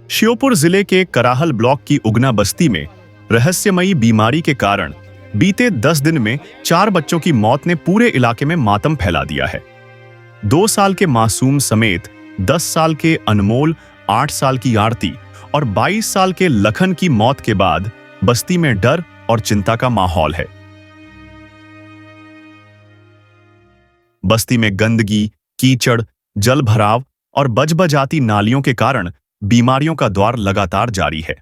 श्योपुर जिले के कराहल ब्लॉक की उगना बस्ती में रहस्यमयी बीमारी के कारण बीते 10 दिन में 4 बच्चों की मौत ने पूरे इलाके में मातम फैला दिया है। 2 साल के मासूम समेत 10 साल के अनमोल, 8 साल की आरती और 22 साल के लखन की मौत के बाद बस्ती में डर और चिंता का माहौल है। बस्ती में गंदगी, कीचड़, जल भराव और बजबजाती नालियों के कारण बीमारियों का दौर लगातार जारी है।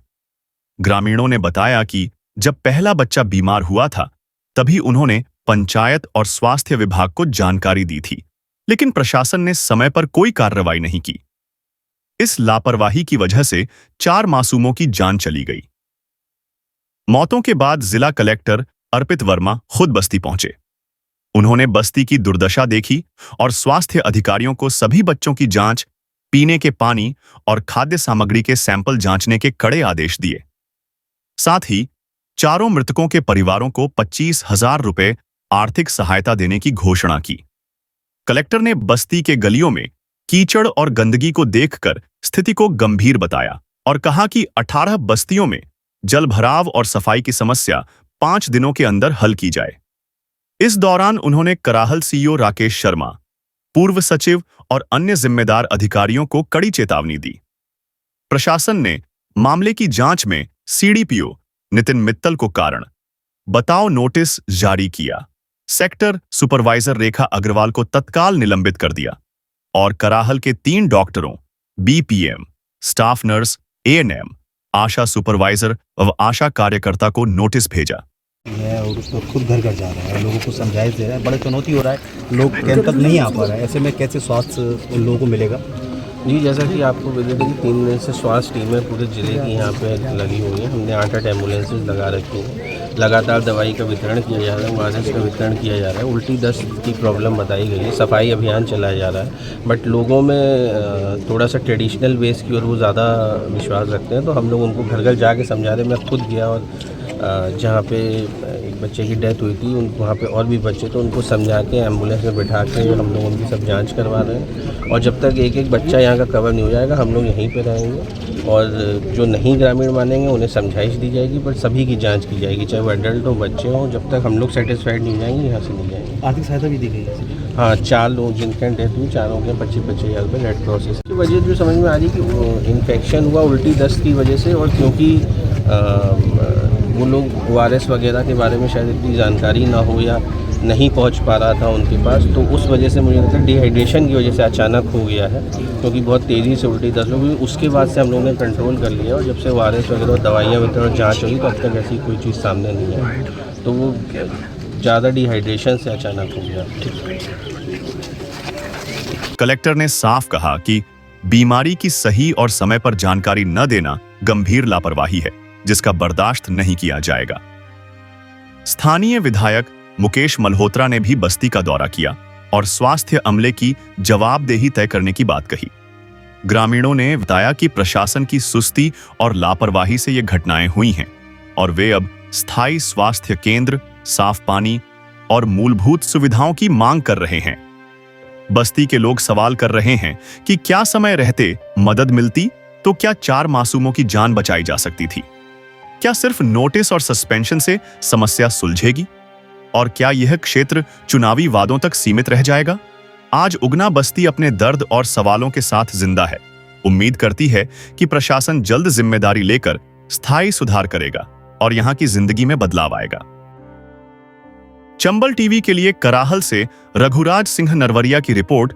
ग्रामीणों ने बताया कि जब पहला बच्चा बीमार हुआ था, तभी उन्होंने पंचायत और स्वास्थ्य विभाग को जानकारी दी थी, लेकिन प्रशासन ने समय पर कोई कार्रवाई नहीं की। इस लापरवाही की वजह से 4 मासूमों की जान चली गई। मौतों के बाद जिला कलेक्टर अर्पित वर्मा खुद बस्ती पहुंचे। उन्होंने बस्ती की दुर्दशा देखी और स्वास्थ्य अधिकारियों को सभी बच्चों की जांच, पीने के पानी और खाद्य सामग्री के सैंपल जांचने के कड़े आदेश दिए। साथ ही चारों मृतकों के परिवारों को 25,000 रुपए आर्थिक सहायता देने की घोषणा की। कलेक्टर ने बस्ती के गलियों में कीचड़ और गंदगी को देखकर स्थिति को गंभीर बताया और कहा कि 18 बस्तियों में जल भराव और सफाई की समस्या 5 दिनों के अंदर हल की जाए। इस दौरान उन्होंने कराहल सीईओ राकेश शर्मा, पूर्व सचिव और अन्य जिम्मेदार अधिकारियों को कड़ी चेतावनी दी। प्रशासन ने मामले की जांच में सीडीपीओ नितिन मित्तल को कारण बताओ नोटिस जारी किया, सेक्टर सुपरवाइजर रेखा अग्रवाल को तत्काल निलंबित कर दिया और कराहल के 3 डॉक्टरों, बीपीएम, स्टाफ नर्स, एएनएम, आशा सुपरवाइजर व आशा कार्यकर्ता को नोटिस भेजा है और उसको खुद घर घर जा रहा है, लोगों को समझाइश दे रहा है। बड़ा चुनौती हो रहा है, लोग कैंप तक नहीं आ पा रहा है। ऐसे में कैसे स्वास्थ्य उन लोगों को मिलेगा? जी, जैसा कि आपको बता दें कि 3 दिन से स्वास्थ्य टीमें पूरे ज़िले की यहाँ पे लगी हुई हैं। हमने 8 एम्बुलेंसेज लगा रखी हैं। लगातार दवाई का वितरण किया जा रहा है, मास्क का वितरण किया जा रहा है। उल्टी दस्त की प्रॉब्लम बताई गई है, सफाई अभियान चलाया जा रहा है। बट लोगों में थोड़ा सा ट्रेडिशनल वेज की ओर वो ज़्यादा विश्वास रखते हैं, तो हम लोग उनको घर घर जाके समझा रहे हैं। मैं खुद गया और जहाँ पे एक बच्चे की डेथ हुई थी, वहाँ पे और भी बच्चे, तो उनको समझा के एम्बुलेंस में बिठा के हम लोग उनकी सब जांच करवा रहे हैं। और जब तक एक बच्चा यहाँ का कवर नहीं हो जाएगा, हम लोग यहीं पे रहेंगे। और जो नहीं ग्रामीण मानेंगे उन्हें समझाइश दी जाएगी, पर सभी की जांच की जाएगी, चाहे वो एडल्ट हो, बच्चे हों। जब तक हम लोग सेटिस्फाइड नहीं जाएंगे, यहाँ से नहीं जाएंगे। आर्थिक सहायता भी दी गई है? हाँ, 4 लोग जिनके डेथ हुई, 4 के 25,000 रुपये रेड क्रॉस की वजह जो समझ में आ रही कि वो इन्फेक्शन हुआ उल्टी दस्त की वजह से। और क्योंकि वो लोग ORS वगैरह के बारे में शायद इतनी जानकारी ना हो या नहीं पहुंच पा रहा था उनके पास, तो उस वजह से मुझे लगता है डिहाइड्रेशन की वजह से अचानक हो गया है, क्योंकि बहुत तेज़ी से उल्टी दस्त हुई। उसके बाद से हम लोगों ने कंट्रोल कर लिया और जब से ORS वगैरह दवाइयाँ वितरण जाँच हुई, तो अब तक ऐसी कोई चीज़ सामने नहीं है। तो वो ज़्यादा डिहाइड्रेशन से अचानक हो गया। कलेक्टर ने साफ कहा कि बीमारी की सही और समय पर जानकारी न देना गंभीर लापरवाही है, जिसका बर्दाश्त नहीं किया जाएगा। स्थानीय विधायक मुकेश मल्होत्रा ने भी बस्ती का दौरा किया और स्वास्थ्य अमले की जवाबदेही तय करने की बात कही। ग्रामीणों ने बताया कि प्रशासन की सुस्ती और लापरवाही से ये घटनाएं हुई हैं और वे अब स्थायी स्वास्थ्य केंद्र, साफ पानी और मूलभूत सुविधाओं की मांग कर रहे हैं। बस्ती के लोग सवाल कर रहे हैं कि क्या समय रहते मदद मिलती तो क्या 4 मासूमों की जान बचाई जा सकती थी? क्या सिर्फ नोटिस और सस्पेंशन से समस्या सुलझेगी? और क्या यह क्षेत्र चुनावी वादों तक सीमित रह जाएगा? आज उगना बस्ती अपने दर्द और सवालों के साथ जिंदा है। उम्मीद करती है कि प्रशासन जल्द जिम्मेदारी लेकर स्थायी सुधार करेगा और यहां की जिंदगी में बदलाव आएगा। चंबल टीवी के लिए कराहल से रघुराज सिंह नरवरिया की रिपोर्ट।